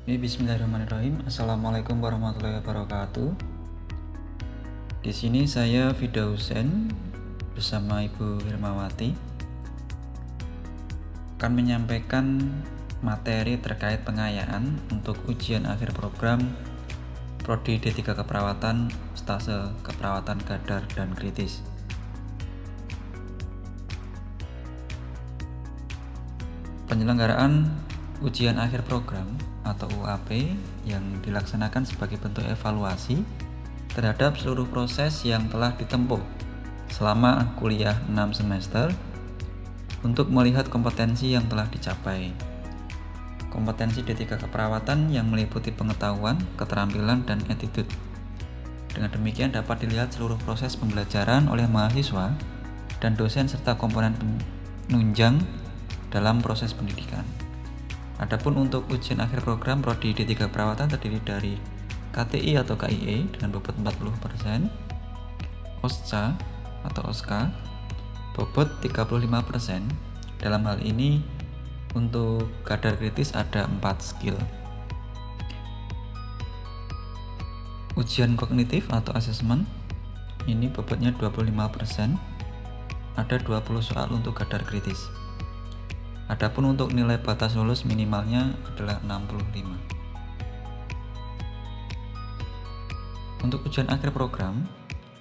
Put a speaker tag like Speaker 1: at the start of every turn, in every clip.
Speaker 1: Bismillahirrahmanirrahim. Assalamualaikum warahmatullahi wabarakatuh. Di sini saya Fida Husen bersama Ibu Wirmawati akan menyampaikan materi terkait pengayaan untuk ujian akhir program Prodi D3 Keperawatan Stase Keperawatan Gadar dan Kritis. Penyelenggaraan ujian akhir program atau UAP yang dilaksanakan sebagai bentuk evaluasi terhadap seluruh proses yang telah ditempuh selama kuliah 6 semester untuk melihat kompetensi yang telah dicapai. Kompetensi D3 keperawatan yang meliputi pengetahuan, keterampilan, dan attitude. Dengan demikian dapat dilihat seluruh proses pembelajaran oleh mahasiswa dan dosen serta komponen penunjang dalam proses pendidikan. Adapun untuk ujian akhir program Prodi D3 Keperawatan terdiri dari KTI atau KIE dengan bobot 40%, OSCA atau OSCA bobot 35%. Dalam hal ini untuk kadar kritis ada 4 skill. Ujian kognitif atau assessment ini bobotnya 25%, ada 20 soal untuk kadar kritis. Adapun untuk nilai batas lulus minimalnya adalah 65. Untuk ujian akhir program,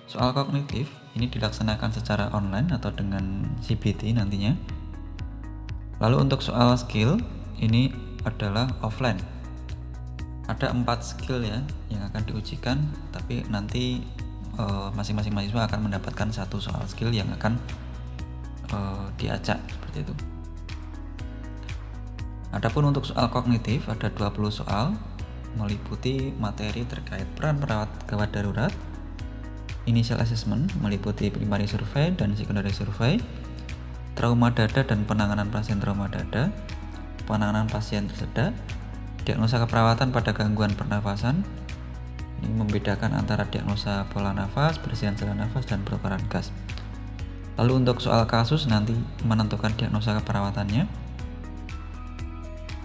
Speaker 1: soal kognitif ini dilaksanakan secara online atau dengan CBT nantinya. Lalu untuk soal skill ini adalah offline. Ada 4 skill ya yang akan diujikan, tapi nanti masing-masing mahasiswa akan mendapatkan 1 soal skill yang akan diacak seperti itu. Adapun untuk soal kognitif ada 20 soal meliputi materi terkait peran perawat gawat darurat, initial assessment meliputi primary survey dan secondary survey, trauma dada dan penanganan pasien trauma dada, penanganan pasien tersedak, diagnosa keperawatan pada gangguan pernafasan. Ini membedakan antara diagnosa pola nafas, bersihan saluran nafas, dan penukaran gas. Lalu untuk soal kasus nanti menentukan diagnosa keperawatannya.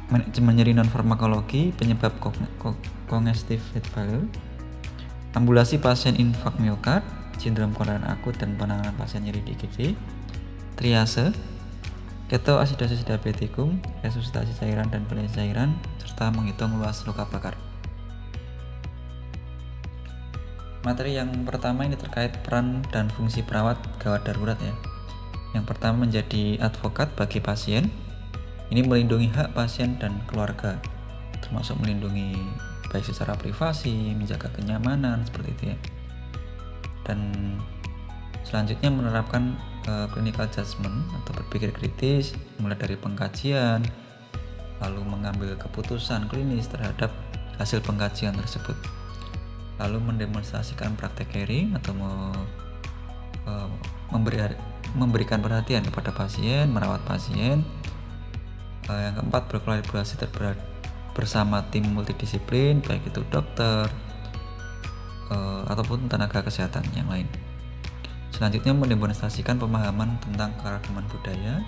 Speaker 1: Manajemen nyeri non-farmakologi, penyebab congestive heart failure, ambulasi pasien infak miokard, sindrom kelainan akut dan penanganan pasien nyeri di IGD, triase, ketoasidosis diabetikum, resusitasi cairan dan penelitian cairan, serta menghitung luas luka bakar. Materi yang pertama ini terkait peran dan fungsi perawat gawat darurat ya. Yang pertama menjadi advokat bagi pasien. Ini melindungi hak pasien dan keluarga, termasuk melindungi baik secara privasi, menjaga kenyamanan seperti itu ya. Dan selanjutnya menerapkan clinical judgment atau berpikir kritis, mulai dari pengkajian, lalu mengambil keputusan klinis terhadap hasil pengkajian tersebut. Lalu mendemonstrasikan praktek caring atau memberikan perhatian kepada pasien, merawat pasien. Yang keempat, berkolaborasi bersama tim multidisiplin, baik itu dokter ataupun tenaga kesehatan yang lain. Selanjutnya mendemonstrasikan pemahaman tentang keragaman budaya,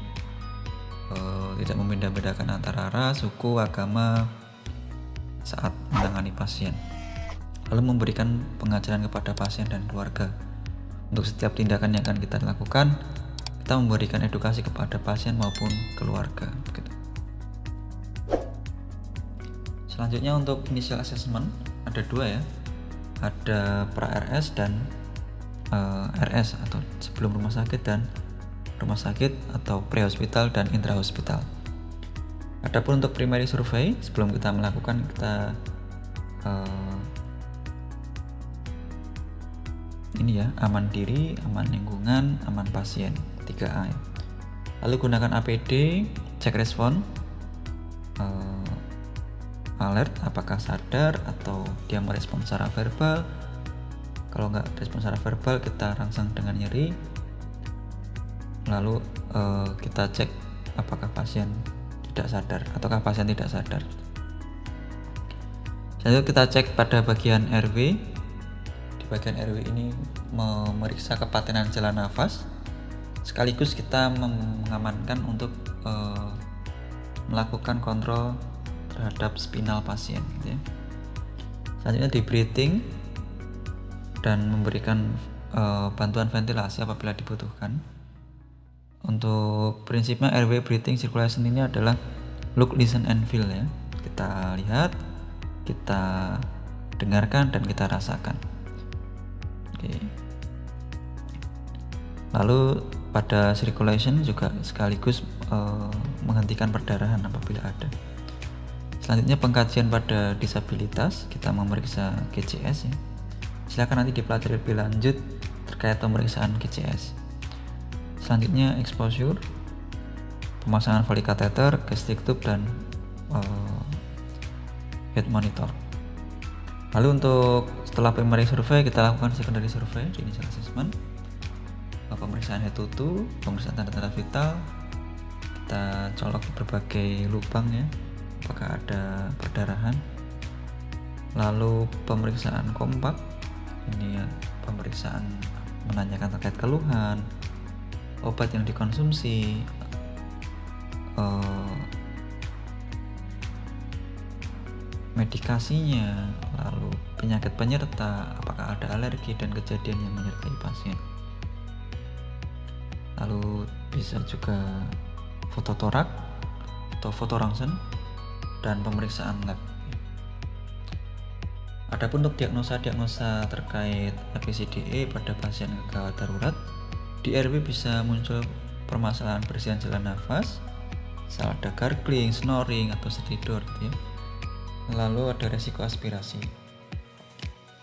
Speaker 1: tidak membeda-bedakan antara ras, suku, agama saat menangani pasien. Lalu memberikan pengajaran kepada pasien dan keluarga. Untuk setiap tindakan yang akan kita lakukan, kita memberikan edukasi kepada pasien maupun keluarga. Begitu. Selanjutnya untuk initial assessment ada 2 ya, ada pra-RS dan RS atau sebelum rumah sakit dan rumah sakit atau pre-hospital dan intra-hospital. Adapun untuk primary survey sebelum kita melakukan kita ini ya, aman diri, aman lingkungan, aman pasien 3A ya. Lalu gunakan APD, cek respon, alert apakah sadar atau dia merespon secara verbal. Kalau nggak respon secara verbal kita rangsang dengan nyeri. Lalu kita cek apakah pasien tidak sadar ataukah pasien tidak sadar. Lalu kita cek pada bagian RW. Di bagian RW ini memeriksa kepatenan jalan nafas, sekaligus kita mengamankan untuk melakukan kontrol terhadap spinal pasien gitu ya. Selanjutnya di breathing dan memberikan bantuan ventilasi apabila dibutuhkan. Untuk prinsipnya airway breathing circulation ini adalah look, listen, and feel ya. Kita lihat, kita dengarkan, dan kita rasakan. Oke. Lalu pada circulation juga sekaligus menghentikan perdarahan apabila ada. Selanjutnya pengkajian pada disabilitas, kita memeriksa GCS ya. Silakan nanti dipelajari lebih lanjut terkait pemeriksaan GCS. Selanjutnya exposure, pemasangan Foley catheter, gastric tube, dan head monitor. Lalu untuk setelah primary survey kita lakukan secondary survey di initial assessment, pemeriksaan head to toe, pemeriksaan tanda-tanda vital, kita colok berbagai lubang ya, apakah ada perdarahan. Lalu pemeriksaan kompak, ini ya, pemeriksaan menanyakan terkait keluhan, obat yang dikonsumsi, medikasinya, lalu penyakit penyerta, apakah ada alergi dan kejadian yang menyertai pasien. Lalu bisa juga fototorak atau fotorangsen dan pemeriksaan lab. Adapun untuk diagnosa terkait ABCDE pada pasien gawat darurat, di RW bisa muncul permasalahan bersihan jalan nafas, misal ada gargling, snoring, atau tidur gitu ya. Lalu ada resiko aspirasi.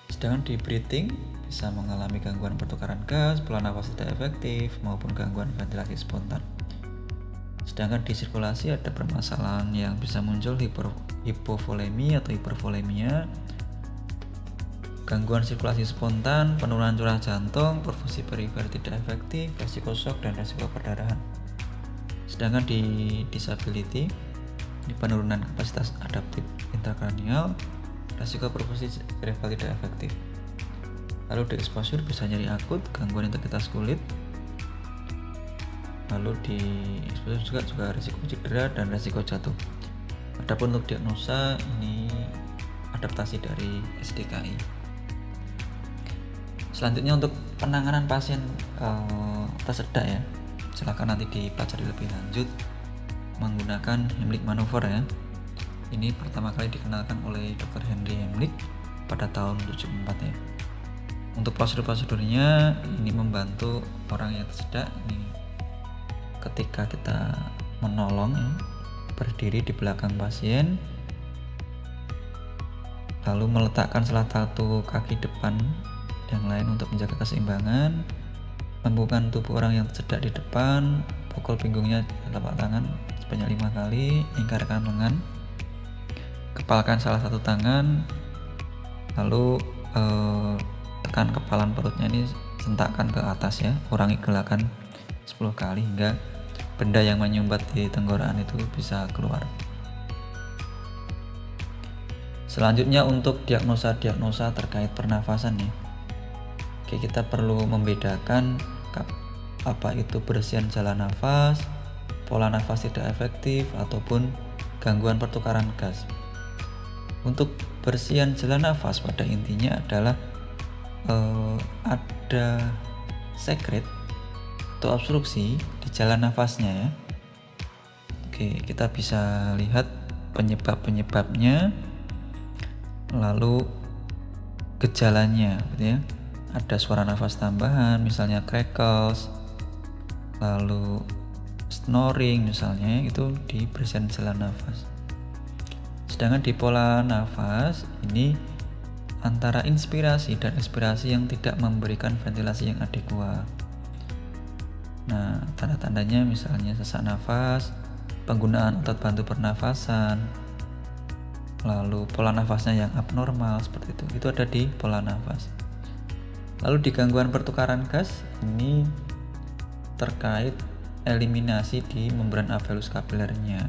Speaker 1: Sedangkan di breathing bisa mengalami gangguan pertukaran gas, pola nafas tidak efektif, maupun gangguan ventilasi spontan. Sedangkan di sirkulasi ada permasalahan yang bisa muncul hipovolemi atau hipervolemia, gangguan sirkulasi spontan, penurunan curah jantung, perfusi perifer tidak efektif, resiko shock, dan resiko perdarahan. Sedangkan di disability, di penurunan kapasitas adaptif intrakranial, resiko perfusi cerebral tidak efektif. Lalu di exposure bisa nyeri akut, gangguan integritas kulit. Lalu di exposure juga resiko cedera dan resiko jatuh. Adapun untuk diagnosa, ini adaptasi dari SDKI. Selanjutnya untuk penanganan pasien tersedak ya, silakan nanti dipelajari lebih lanjut menggunakan Heimlich maneuver ya. Ini pertama kali dikenalkan oleh Dr. Henry Heimlich pada tahun 74 ya. Untuk prosedur-prosedurnya ini membantu orang yang tersedak ini ketika kita menolong ya, berdiri di belakang pasien, lalu meletakkan salah satu kaki depan yang lain untuk menjaga keseimbangan, lambungkan tubuh orang yang tersedak di depan, pukul pinggungnya telapak tangan sebanyak 5 kali, lingkarkan lengan, kepalkan salah satu tangan, lalu tekan kepalan perutnya ini, sentakkan ke atas ya, ulangi gerakan 10 kali hingga benda yang menyumbat di tenggorokan itu bisa keluar. Selanjutnya untuk diagnosa terkait pernafasan ya. Oke, kita perlu membedakan apa itu bersihan jalan nafas, pola nafas tidak efektif, ataupun gangguan pertukaran gas. Untuk bersihan jalan nafas pada intinya adalah ada sekret atau obstruksi di jalan nafasnya ya. Oke, kita bisa lihat penyebabnya, lalu gejalanya gitu ya. Ada suara nafas tambahan misalnya crackles, lalu snoring misalnya, itu di bersihan jalan nafas. Sedangkan di pola nafas ini antara inspirasi dan ekspirasi yang tidak memberikan ventilasi yang adekuat. Nah, tanda-tandanya misalnya sesak nafas, penggunaan otot bantu pernafasan, lalu pola nafasnya yang abnormal seperti itu ada di pola nafas. Lalu di gangguan pertukaran gas ini terkait eliminasi di membran alveolus kapilernya.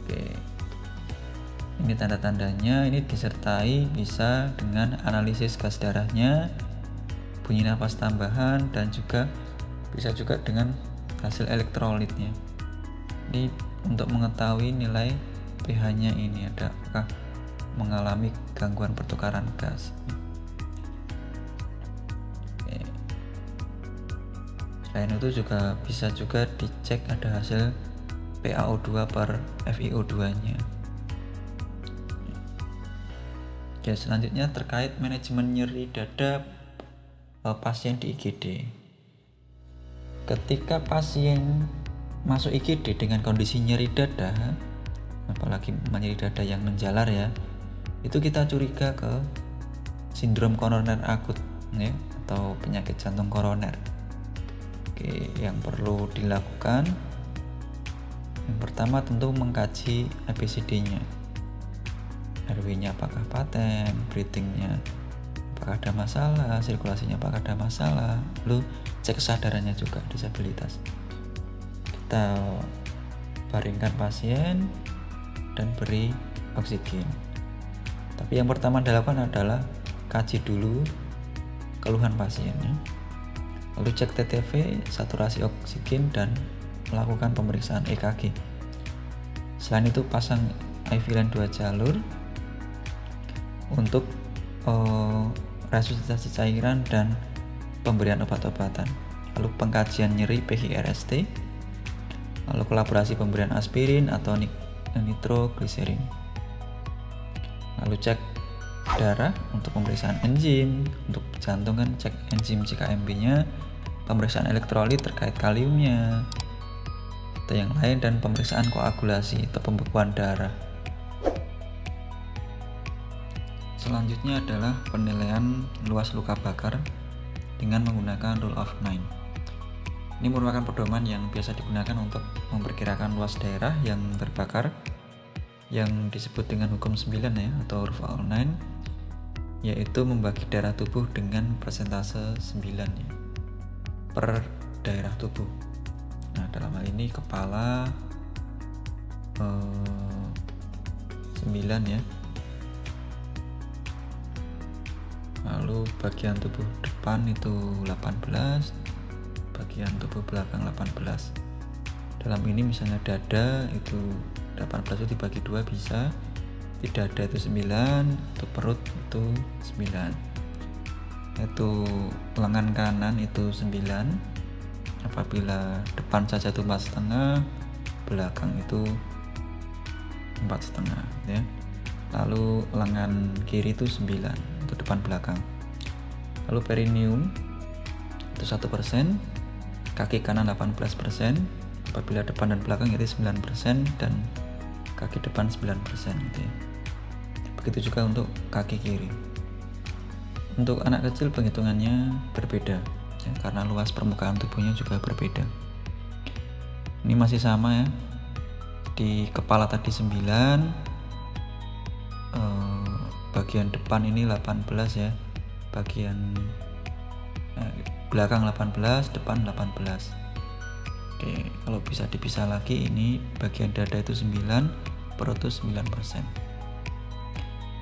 Speaker 1: Oke, ini tanda-tandanya, ini disertai bisa dengan analisis gas darahnya, bunyi nafas tambahan, dan juga bisa juga dengan hasil elektrolitnya. Ini untuk mengetahui nilai pH-nya ini apakah mengalami gangguan pertukaran gas. Oke. Selain itu juga bisa juga dicek ada hasil PaO2 per FiO2 nya. Oke, selanjutnya terkait manajemen nyeri dada pasien di IGD. Ketika pasien masuk IGD dengan kondisi nyeri dada, apalagi nyeri dada yang menjalar ya, itu kita curiga ke sindrom koroner akut ya, atau penyakit jantung koroner. Oke, yang perlu dilakukan yang pertama tentu mengkaji ABCD-nya. RW-nya apakah paten, breathing-nya apakah ada masalah, sirkulasinya apakah ada masalah, lalu cek kesadarannya juga, disabilitas. Kita baringkan pasien dan beri oksigen. Tapi yang pertama dilakukan adalah kaji dulu keluhan pasiennya, lalu cek TTV, saturasi oksigen, dan melakukan pemeriksaan EKG. Selain itu pasang IV line 2 jalur untuk resusitasi cairan dan pemberian obat-obatan, lalu pengkajian nyeri PHRST, lalu kolaborasi pemberian aspirin atau nitrogliserin, lalu cek darah untuk pemeriksaan enzim, untuk jantung kan cek enzim CKMB nya, pemeriksaan elektrolit terkait kaliumnya atau yang lain, dan pemeriksaan koagulasi atau pembekuan darah. Selanjutnya adalah penilaian luas luka bakar dengan menggunakan rule of 9. Ini merupakan pedoman yang biasa digunakan untuk memperkirakan luas daerah yang terbakar, yang disebut dengan hukum 9 ya, atau rule of 9, yaitu membagi daerah tubuh dengan persentase 9 ya, per daerah tubuh. Nah, dalam hal ini kepala 9 ya, lalu bagian tubuh depan itu 18, bagian tubuh belakang 18. Dalam ini misalnya dada itu 18 itu dibagi 2 bisa, tidak dada itu 9, untuk perut itu 9, itu lengan kanan itu 9 apabila depan saja itu 4,5, belakang itu 4,5 ya. Lalu lengan kiri itu 9 untuk depan belakang. Lalu perineum itu 1%, kaki kanan 18%, apabila depan dan belakang itu 9%, dan kaki depan 9% gitu ya. Begitu juga untuk kaki kiri. Untuk anak kecil penghitungannya berbeda ya, karena luas permukaan tubuhnya juga berbeda. Ini masih sama ya. Di kepala tadi 9, bagian depan ini 18 ya, bagian belakang 18, depan 18. Oke, kalau bisa dipisah lagi, ini bagian dada itu 9, perut itu 9%.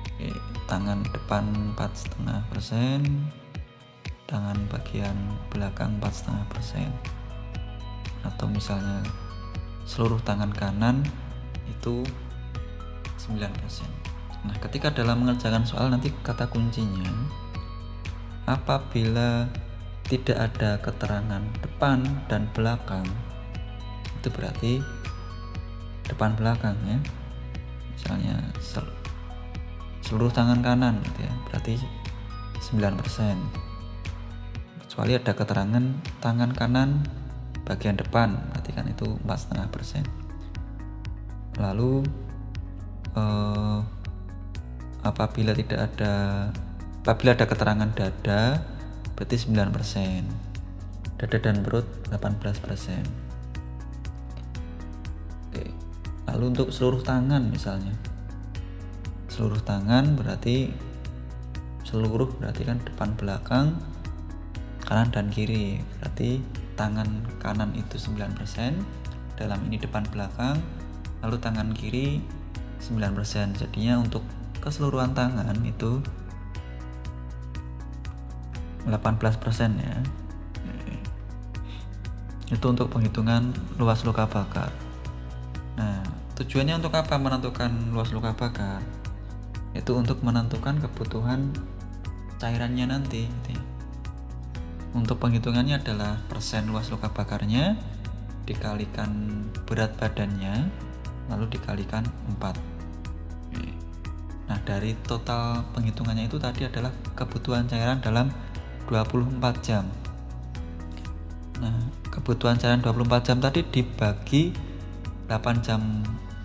Speaker 1: Oke, tangan depan 4,5%, tangan bagian belakang 4,5%, atau misalnya seluruh tangan kanan itu 9%. Nah, ketika dalam mengerjakan soal nanti kata kuncinya apabila tidak ada keterangan depan dan belakang, itu berarti depan belakang ya. Misalnya seluruh tangan kanan gitu ya, berarti 9%. Kecuali ada keterangan tangan kanan bagian depan, berarti kan itu 4,5%. Lalu apabila ada keterangan dada, berarti 9%, dada dan perut 18%. Oke. Lalu untuk seluruh tangan misalnya, seluruh tangan berarti kan depan belakang, kanan dan kiri, berarti tangan kanan itu 9%, dalam ini depan belakang, lalu tangan kiri 9%. Jadinya untuk keseluruhan tangan itu 18% ya. Itu untuk penghitungan luas luka bakar. Nah, itu Tujuannya untuk apa menentukan luas luka bakar? Itu untuk menentukan kebutuhan cairannya nanti gitu ya. Untuk penghitungannya adalah persen luas luka bakarnya dikalikan berat badannya lalu dikalikan 4. Nah, dari total penghitungannya itu tadi adalah kebutuhan cairan dalam 24 jam. Nah, kebutuhan cairan 24 jam tadi dibagi 8 jam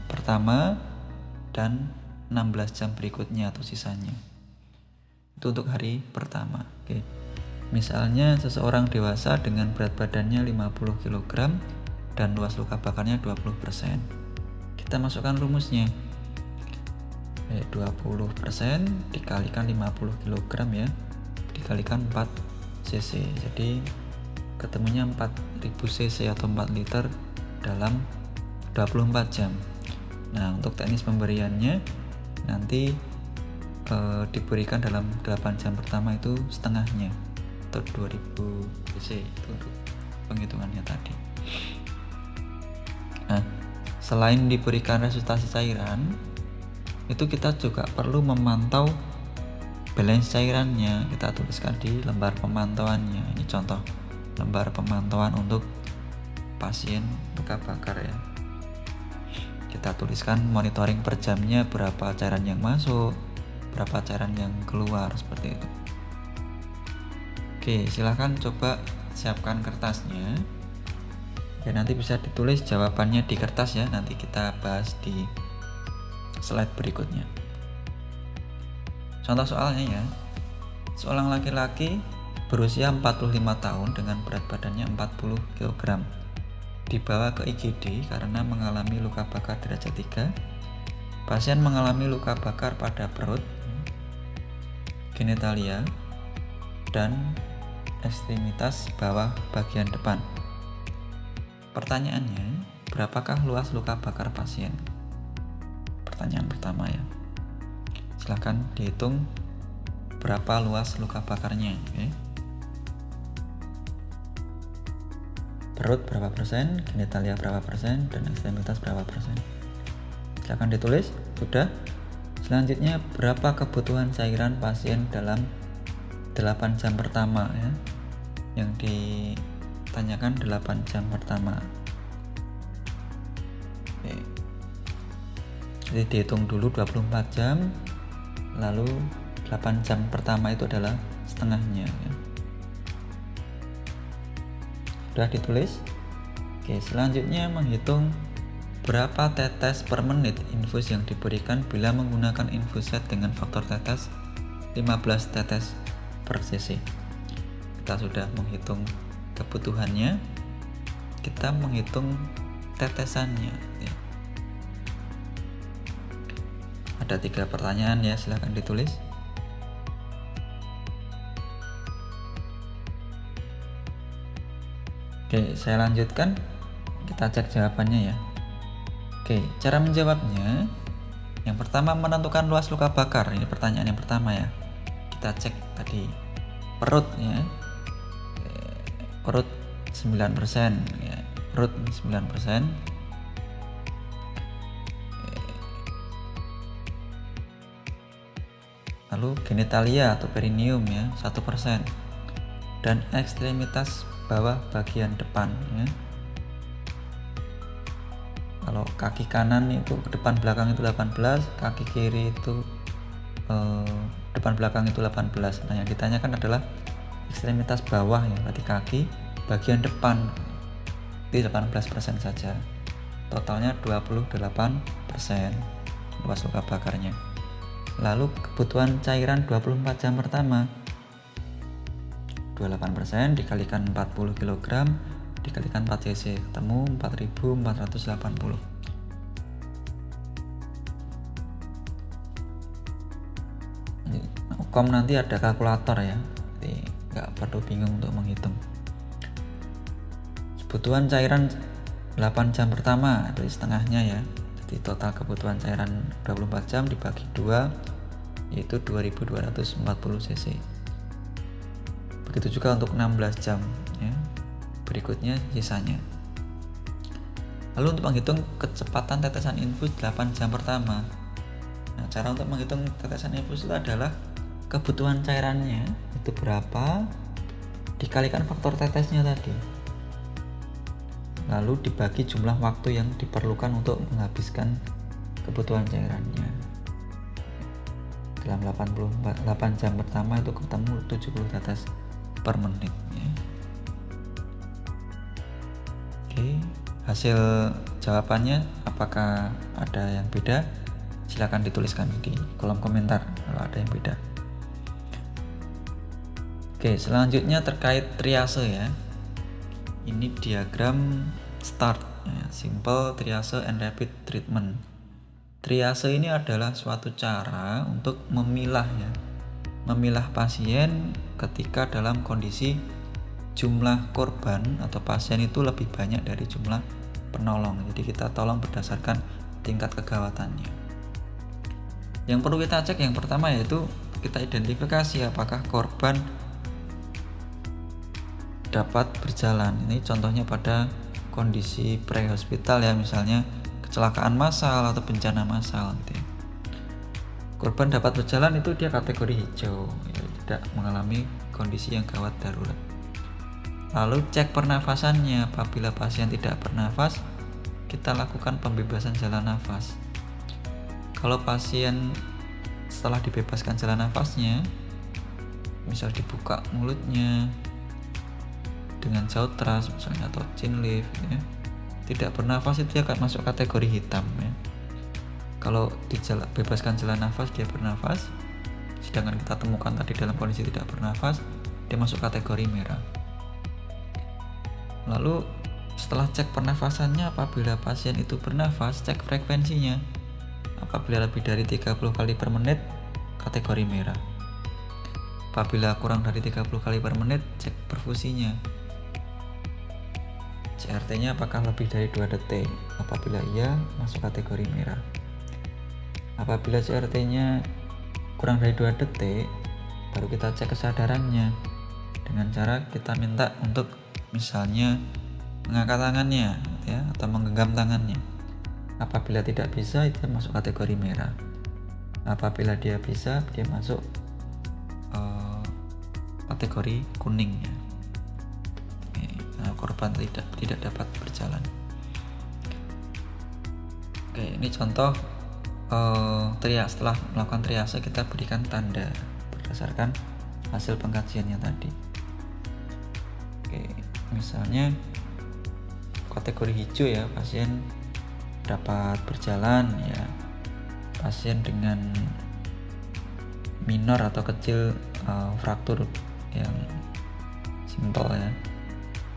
Speaker 1: pertama dan 16 jam berikutnya atau sisanya. Itu untuk hari pertama. Oke. Misalnya seseorang dewasa dengan berat badannya 50 kg dan luas luka bakarnya 20%. Kita masukkan rumusnya. 20% dikalikan 50 kg ya, dikalikan 4 cc. Jadi ketemunya 4000 cc atau 4 liter dalam 24 jam. Nah, untuk teknis pemberiannya nanti diberikan dalam 8 jam pertama itu setengahnya atau 2000 cc itu untuk penghitungannya tadi. Nah, selain diberikan resusitasi cairan, itu kita juga perlu memantau balance cairannya. Kita tuliskan di lembar pemantauannya. Ini contoh lembar pemantauan untuk pasien luka bakar ya. Kita tuliskan monitoring per jamnya, berapa cairan yang masuk, berapa cairan yang keluar, seperti itu. Oke, silahkan coba siapkan kertasnya ya, nanti bisa ditulis jawabannya di kertas ya, nanti kita bahas di slide berikutnya. Contoh soalnya ya, seorang laki-laki berusia 45 tahun dengan berat badannya 40 kg dibawa ke IGD karena mengalami luka bakar derajat 3. Pasien mengalami luka bakar pada perut, genitalia, dan ekstremitas bawah bagian depan. Pertanyaannya, berapakah luas luka bakar pasien? Pertanyaan pertama ya. Silahkan dihitung berapa luas luka bakarnya. Okay. Perut berapa persen, genitalia berapa persen, dan ekstremitas berapa persen. Silahkan ditulis. Sudah. Selanjutnya, berapa kebutuhan cairan pasien dalam 8 jam pertama ya. Yang ditanyakan 8 jam pertama. Oke. Jadi dihitung dulu 24 jam, lalu 8 jam pertama itu adalah setengahnya ya. Sudah ditulis. Oke, selanjutnya menghitung berapa tetes per menit infus yang diberikan bila menggunakan infuset dengan faktor tetes 15 tetes per cc. Kita sudah menghitung kebutuhannya, kita menghitung tetesannya ya. Ada 3 pertanyaan ya, silahkan ditulis. Oke, saya lanjutkan. Kita cek jawabannya ya. Oke, cara menjawabnya. Yang pertama, menentukan luas luka bakar. Ini pertanyaan yang pertama ya. Kita cek tadi perut ya. Perut 9% ya. Perut 9%. Lalu genitalia atau perineum ya 1%. Dan ekstremitas bawah bagian depan ya. Kalau kaki kanan itu ke depan belakang itu 18, kaki kiri itu depan belakang itu 18. Nah, yang ditanyakan adalah ekstremitas bawah ya, berarti kaki bagian depan di 18% saja. Totalnya 28% luas luka bakarnya. Lalu kebutuhan cairan 24 jam pertama 28% dikalikan 40 kg dikalikan 4 cc, ketemu 4480. Hukum nanti ada kalkulator ya, jadi nggak perlu bingung untuk menghitung. Kebutuhan cairan 8 jam pertama dari setengahnya ya, jadi total kebutuhan cairan 24 jam dibagi 2 yaitu 2240 cc. Begitu juga untuk 16 jam ya. Berikutnya sisanya. Lalu untuk menghitung kecepatan tetesan infus 8 jam pertama. Nah, cara untuk menghitung tetesan infus itu adalah kebutuhan cairannya itu berapa dikalikan faktor tetesnya tadi. Lalu dibagi jumlah waktu yang diperlukan untuk menghabiskan kebutuhan cairannya. Dalam 8 jam pertama itu ketemu 70 tetes per menit ya. Oke, hasil jawabannya apakah ada yang beda? Silakan dituliskan di kolom komentar kalau ada yang beda. Oke, selanjutnya terkait triase ya. Ini diagram START ya, Simple Triase and Rapid Treatment. Triase ini adalah suatu cara untuk memilah pasien ketika dalam kondisi jumlah korban atau pasien itu lebih banyak dari jumlah penolong. Jadi kita tolong berdasarkan tingkat kegawatannya. Yang perlu kita cek yang pertama yaitu kita identifikasi apakah korban dapat berjalan. Ini contohnya pada kondisi pre-hospital ya, misalnya kecelakaan massal atau bencana massal. Korban dapat berjalan itu dia kategori hijau ya, tidak mengalami kondisi yang gawat darurat. Lalu cek pernafasannya. Apabila pasien tidak bernafas, kita lakukan pembebasan jalan nafas. Kalau pasien setelah dibebaskan jalan nafasnya, misal dibuka mulutnya dengan jaut ras misalnya atau chin lift ya, tidak bernafas, itu akan masuk kategori hitam ya. Kalau dibebaskan jalan nafas dia bernafas, sedangkan kita temukan tadi dalam kondisi tidak bernafas, dia masuk kategori merah. Lalu setelah cek pernafasannya, apabila pasien itu bernafas, cek frekuensinya. Apabila lebih dari 30 kali per menit, kategori merah. Apabila kurang dari 30 kali per menit, cek perfusinya. CRT-nya apakah lebih dari 2 detik? Apabila iya, masuk kategori merah. Apabila CRT-nya kurang dari 2 detik, baru kita cek kesadarannya dengan cara kita minta untuk misalnya mengangkat tangannya ya, atau menggenggam tangannya. Apabila tidak bisa, itu masuk kategori merah. Apabila dia bisa, dia masuk kategori kuning ya. Nah, korban tidak dapat berjalan. Oke, ini contoh setelah melakukan triase kita berikan tanda berdasarkan hasil pengkajiannya tadi. Oke, misalnya kategori hijau ya, pasien dapat berjalan ya, pasien dengan minor atau kecil fraktur yang simpel ya,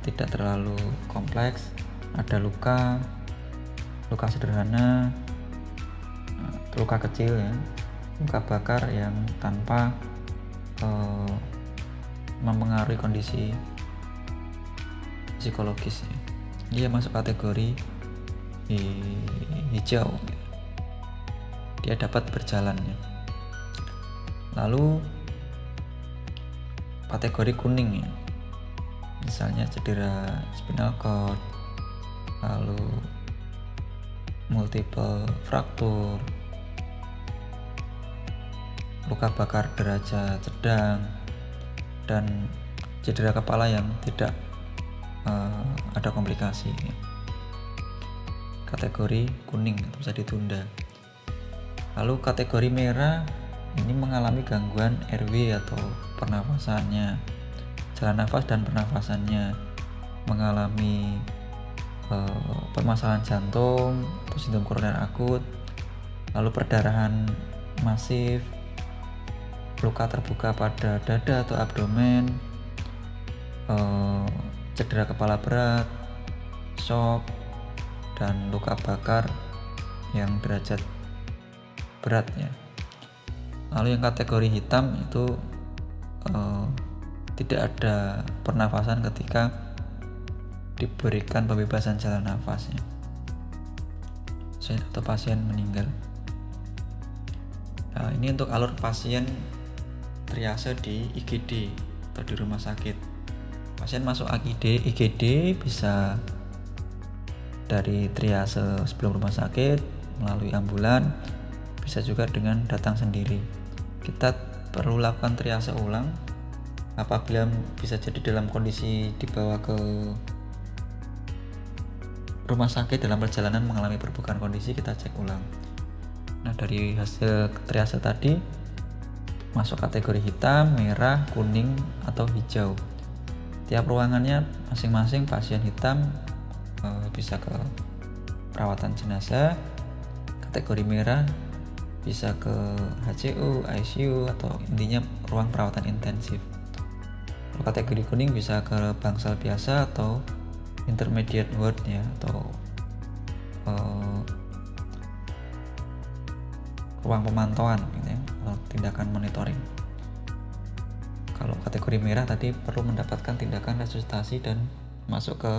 Speaker 1: tidak terlalu kompleks, ada luka sederhana, luka kecil ya, luka bakar yang tanpa mempengaruhi kondisi psikologis ya. Dia masuk kategori hijau, dia dapat berjalan ya. Lalu kategori kuning ya, misalnya cedera spinal cord, lalu multiple fraktur, luka bakar derajat sedang, dan cedera kepala yang tidak ada komplikasi ya. Kategori kuning itu bisa ditunda. Lalu kategori merah ini mengalami gangguan RW atau pernafasannya, jalan nafas dan pernafasannya, mengalami permasalahan jantung atau sindrom koroner akut, lalu perdarahan masif, luka terbuka pada dada atau abdomen, cedera kepala berat, shock, dan luka bakar yang derajat berat ya. Lalu yang kategori hitam itu tidak ada pernafasan ketika diberikan pembebasan jalan nafasnya atau pasien meninggal. Nah, ini untuk alur pasien triase di IGD atau di rumah sakit. Pasien masuk IGD bisa dari triase sebelum rumah sakit, melalui ambulan, bisa juga dengan datang sendiri. Kita perlu lakukan triase ulang apabila bisa jadi dalam kondisi dibawa ke rumah sakit dalam perjalanan mengalami perbukaan kondisi, kita cek ulang. Nah, dari hasil triase tadi masuk kategori hitam, merah, kuning, atau hijau. Tiap ruangannya masing-masing pasien hitam bisa ke perawatan jenazah, kategori merah bisa ke HCU, ICU, atau intinya ruang perawatan intensif. Kalau kategori kuning bisa ke bangsal biasa atau intermediate ward ya, atau ruang pemantauan gitu ya, atau tindakan monitoring. Kalau kategori merah tadi perlu mendapatkan tindakan resusitasi dan masuk ke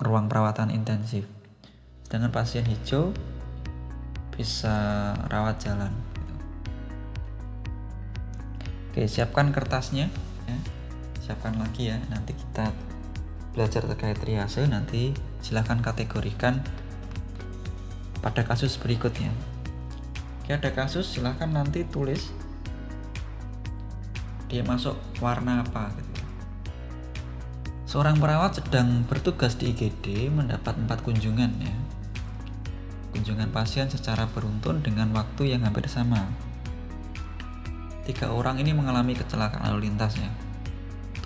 Speaker 1: ruang perawatan intensif. Sedangkan pasien hijau bisa rawat jalan gitu. Oke, siapkan kertasnya ya. Siapkan lagi ya, nanti kita belajar terkait triase, nanti silahkan kategorikan pada kasus berikutnya. Oke, ada kasus silahkan nanti tulis dia masuk warna apa gitu. Seorang perawat sedang bertugas di IGD mendapat 4 kunjungan ya. Kunjungan pasien secara beruntun dengan waktu yang hampir sama. 3 orang ini mengalami kecelakaan lalu lintas ya.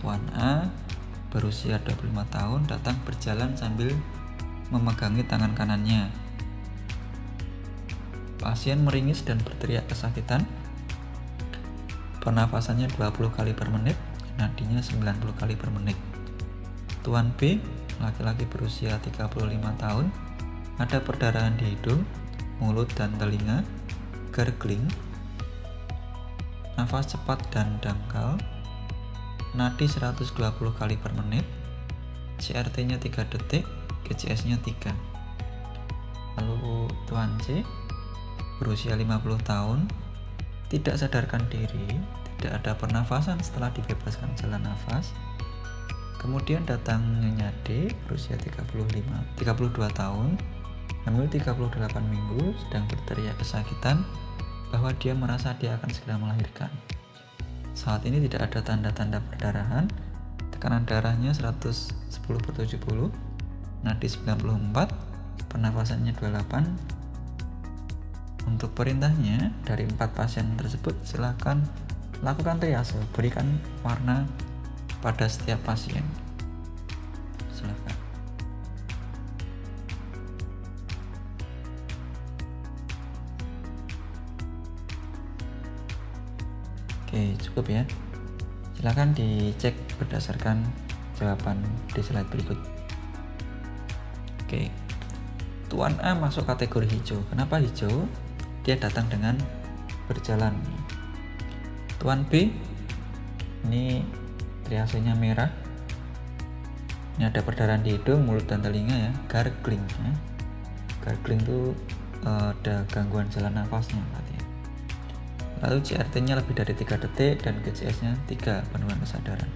Speaker 1: Tuan A berusia 25 tahun datang berjalan sambil memegangi tangan kanannya. Pasien meringis dan berteriak kesakitan. Pernafasannya 20 kali per menit, nadinya 90 kali per menit. Tuan B, laki-laki berusia 35 tahun, ada perdarahan di hidung, mulut dan telinga, gargling, nafas cepat dan dangkal, nadi 120 kali per menit, CRT-nya 3 detik, GCS-nya 3. Lalu Tuan C, berusia 50 tahun, tidak sadarkan diri, tidak ada pernafasan setelah dibebaskan jalan nafas. Kemudian datang Nyonya D, berusia 32 tahun, hamil 38 minggu, sedang berteriak kesakitan bahwa dia merasa dia akan segera melahirkan. Saat ini tidak ada tanda-tanda perdarahan, tekanan darahnya 110/70, nadi 94, pernafasannya 28. Untuk perintahnya, dari 4 pasien tersebut silakan lakukan triase, berikan warna pada setiap pasien. Silakan. Oke, cukup ya. Silakan dicek berdasarkan jawaban di slide berikut. Oke. Tuan A masuk kategori hijau. Kenapa hijau? Dia datang dengan berjalan. Tuan B, ini triasenya merah. Ini ada perdarahan di hidung, mulut dan telinga ya, gargling ya. Gargling itu ada gangguan jalan nafasnya berarti. Lalu CRT-nya lebih dari 3 detik dan GCS-nya 3, penurunan kesadaran.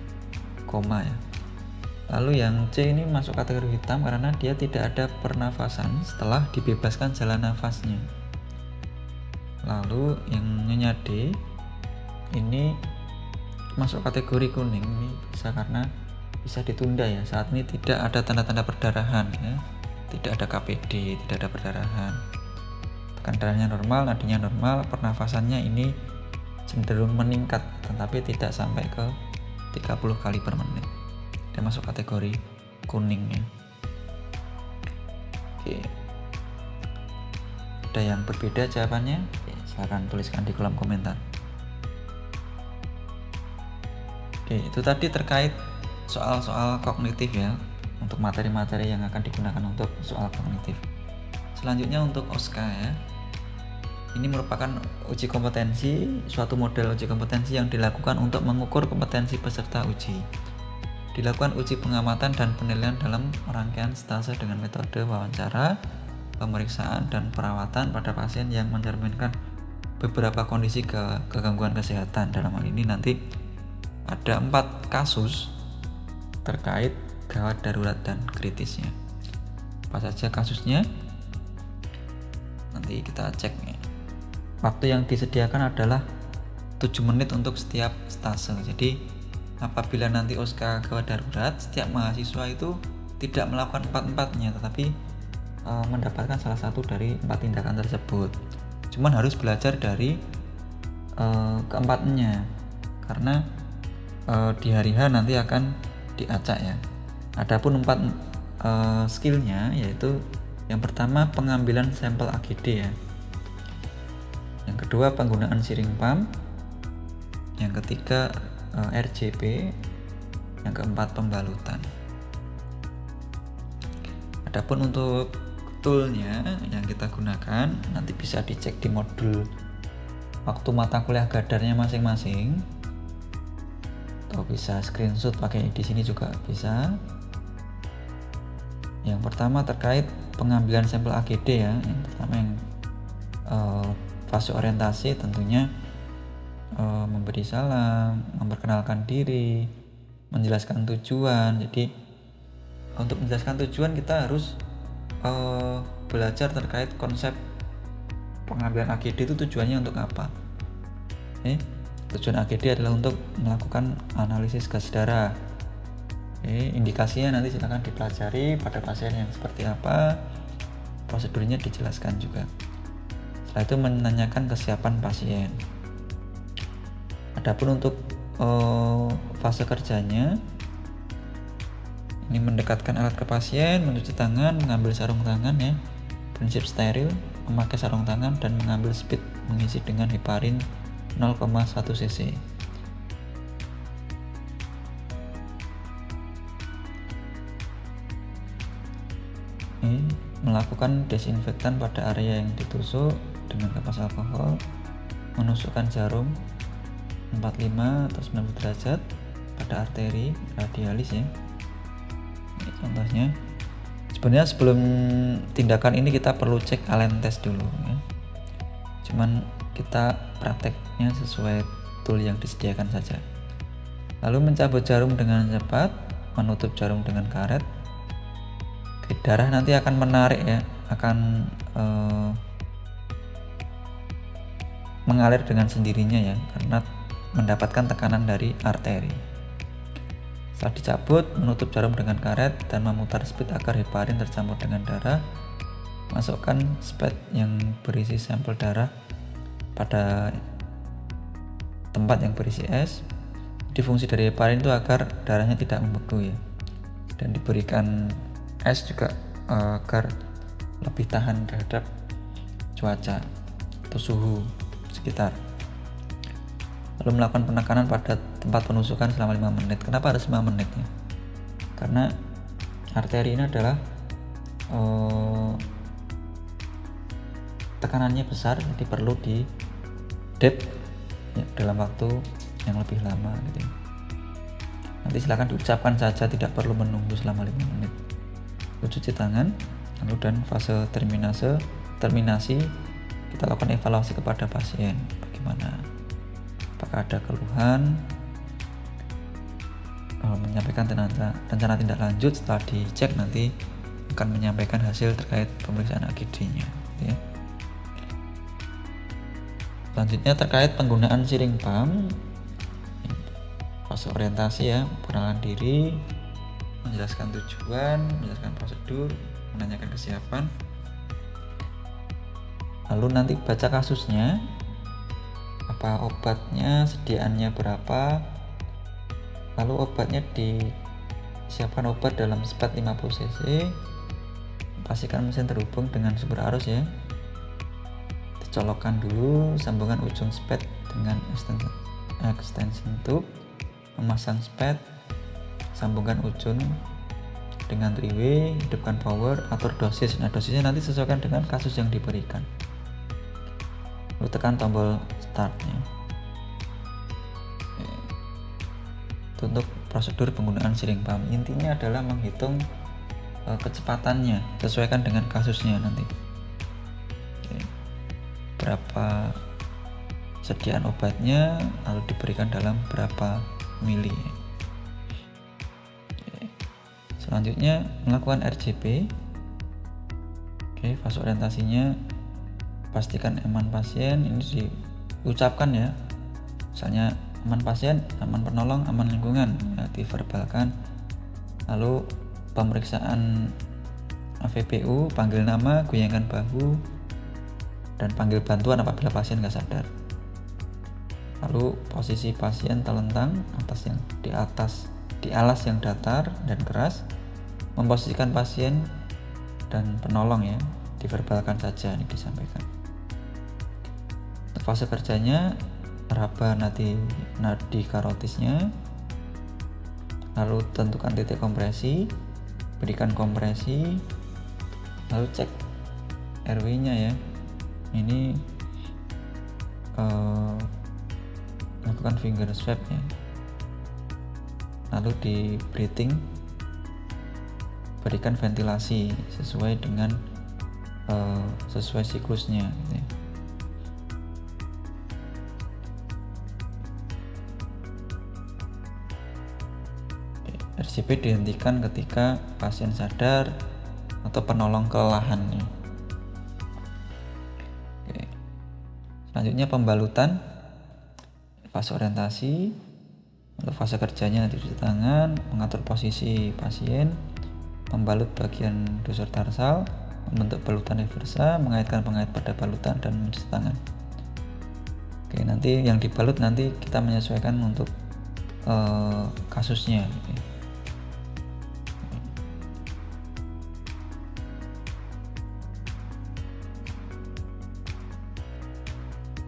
Speaker 1: Koma ya. Lalu yang C ini masuk kategori hitam karena dia tidak ada pernafasan setelah dibebaskan jalan nafasnya. Lalu yang Nyonya D ini masuk kategori kuning, ini bisa karena bisa ditunda ya. Saat ini tidak ada tanda-tanda perdarahan ya. Tidak ada KPD, tidak ada perdarahan. Tekan darahnya normal, nadinya normal, pernafasannya ini cenderung meningkat tetapi tidak sampai ke 30 kali per menit. Dia masuk kategori kuning ya. Oke. Ada yang berbeda jawabannya? Oke, silahkan tuliskan di kolom komentar. Oke, itu tadi terkait soal-soal kognitif ya, untuk materi-materi yang akan digunakan untuk soal kognitif. Selanjutnya untuk OSCA ya. Ini merupakan uji kompetensi, suatu model uji kompetensi yang dilakukan untuk mengukur kompetensi peserta uji. Dilakukan uji pengamatan dan penilaian dalam rangkaian stase dengan metode wawancara, pemeriksaan, dan perawatan pada pasien yang mencerminkan beberapa kondisi kegangguan kesehatan. Dalam hal ini nanti ada 4 kasus terkait gawat, darurat, dan kritisnya. Apa saja kasusnya? Nanti kita cek ya. Waktu yang disediakan adalah 7 menit untuk setiap stase. Jadi apabila nanti OSKA gawat darurat, setiap mahasiswa itu tidak melakukan 4-4-nya, tetapi mendapatkan salah satu dari 4 tindakan tersebut. Cuman harus belajar dari keempatnya, karena di hari H nanti akan diacak ya. Adapun 4 skillnya yaitu yang pertama pengambilan sampel AGD ya, yang kedua penggunaan siring pump, yang ketiga RJP, yang keempat pembalutan. Adapun untuk toolnya yang kita gunakan nanti bisa dicek di modul waktu mata kuliah gadarnya masing-masing, atau bisa screenshot pakai di sini juga bisa. Yang pertama terkait pengambilan sampel AGD ya, yang pertama yang fase orientasi tentunya memberi salam, memperkenalkan diri, menjelaskan tujuan. Jadi untuk menjelaskan tujuan kita harus belajar terkait konsep pengambilan AGD itu tujuannya untuk apa. Tujuan AGD adalah untuk melakukan analisis gas darah. Indikasinya nanti silakan dipelajari pada pasien yang seperti apa, prosedurnya dijelaskan juga. Setelah itu menanyakan kesiapan pasien. Adapun untuk fase kerjanya, ini mendekatkan alat ke pasien, mencuci tangan, mengambil sarung tangan ya, prinsip steril, memakai sarung tangan, dan mengambil speed mengisi dengan heparin 0,1 cc. Melakukan desinfektan pada area yang ditusuk dengan kapas alkohol, menusukkan jarum 45 atau 90 derajat pada arteri radialis ya. Ini contohnya. Sebenarnya sebelum tindakan ini kita perlu cek Allen test dulu ya. Cuman kita prakteknya sesuai tool yang disediakan saja. Lalu mencabut jarum dengan cepat, menutup jarum dengan karet. Darah nanti akan menarik ya, akan mengalir dengan sendirinya ya, karena mendapatkan tekanan dari arteri. Setelah dicabut, menutup jarum dengan karet dan memutar speed agar heparin tercampur dengan darah. Masukkan spade yang berisi sampel darah pada tempat yang berisi es. Jadi fungsi dari heparin itu agar darahnya tidak membeku ya, dan diberikan es juga agar lebih tahan terhadap cuaca atau suhu sekitar. Lalu melakukan penekanan pada tempat penusukan selama 5 menit. Kenapa harus 5 menit ya? Karena arteri ini adalah tekanannya besar, jadi perlu di dep ya, dalam waktu yang lebih lama gitu. Nanti silakan diucapkan saja, tidak perlu menunggu selama 5 menit. Cuci tangan, lalu dan fase terminasi kita lakukan evaluasi kepada pasien, bagaimana, apakah ada keluhan, menyampaikan rencana tindak lanjut. Setelah dicek nanti akan menyampaikan hasil terkait pemeriksaan AGD-nya ya. Selanjutnya terkait penggunaan siring pump, fase orientasi ya, perkenalan diri, menjelaskan tujuan, menjelaskan prosedur, menanyakan kesiapan. Lalu nanti baca kasusnya, apa obatnya, sediaannya berapa, lalu obatnya disiapkan obat dalam spade 50 cc. Pastikan mesin terhubung dengan sumber arus ya. Dicolokkan dulu sambungan ujung spade dengan extension tube, memasang spade, sambungkan ujung dengan 3-way, hidupkan power, atur dosis. Nah, dosisnya nanti sesuaikan dengan kasus yang diberikan. Lalu tekan tombol startnya. Itu untuk prosedur penggunaan siring pump. Intinya adalah menghitung kecepatannya, sesuaikan dengan kasusnya nanti. Berapa sediaan obatnya, lalu diberikan dalam berapa mili. Selanjutnya melakukan RJP. Oke, fase orientasinya pastikan aman pasien, ini diucapkan ya, misalnya aman pasien, aman penolong, aman lingkungan, ya, diverbalkan. Lalu pemeriksaan AVPU, panggil nama, goyangkan bahu, dan panggil bantuan apabila pasien nggak sadar. Lalu posisi pasien telentang di alas yang datar dan keras. Memposisikan pasien dan penolong ya, diverbalkan saja, ini disampaikan. Untuk fase kerjanya, raba nadi karotisnya, lalu tentukan titik kompresi, berikan kompresi, lalu cek RW-nya ya. Ini lakukan finger swab ya. Lalu di breathing, berikan ventilasi sesuai dengan sesuai siklusnya gitu ya. RJP dihentikan ketika pasien sadar atau penolong kelelahan nih. Oke. Selanjutnya pembalutan, fase orientasi. Untuk fase kerjanya nanti cuci tangan, mengatur posisi pasien, membalut bagian dosor tarsal, membentuk balutan reversa, mengaitkan pengait pada balutan, dan mencuci tangan. Oke, nanti yang dibalut nanti kita menyesuaikan untuk kasusnya gitu ya.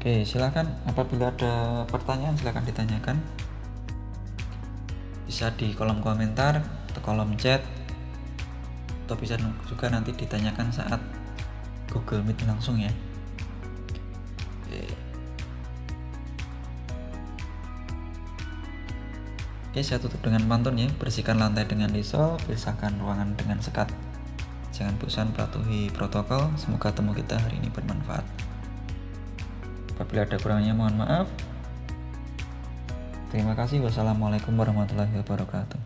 Speaker 1: Oke, silakan apabila ada pertanyaan silakan ditanyakan. Bisa di kolom komentar atau kolom chat, atau bisa juga nanti ditanyakan saat Google Meet langsung ya. Oke, saya tutup dengan pantun ya. Bersihkan lantai dengan Lysol, pisahkan ruangan dengan sekat. Jangan bosan patuhi protokol. Semoga temu kita hari ini bermanfaat. Apabila ada kurangnya mohon maaf. Terima kasih. Wassalamualaikum warahmatullahi wabarakatuh.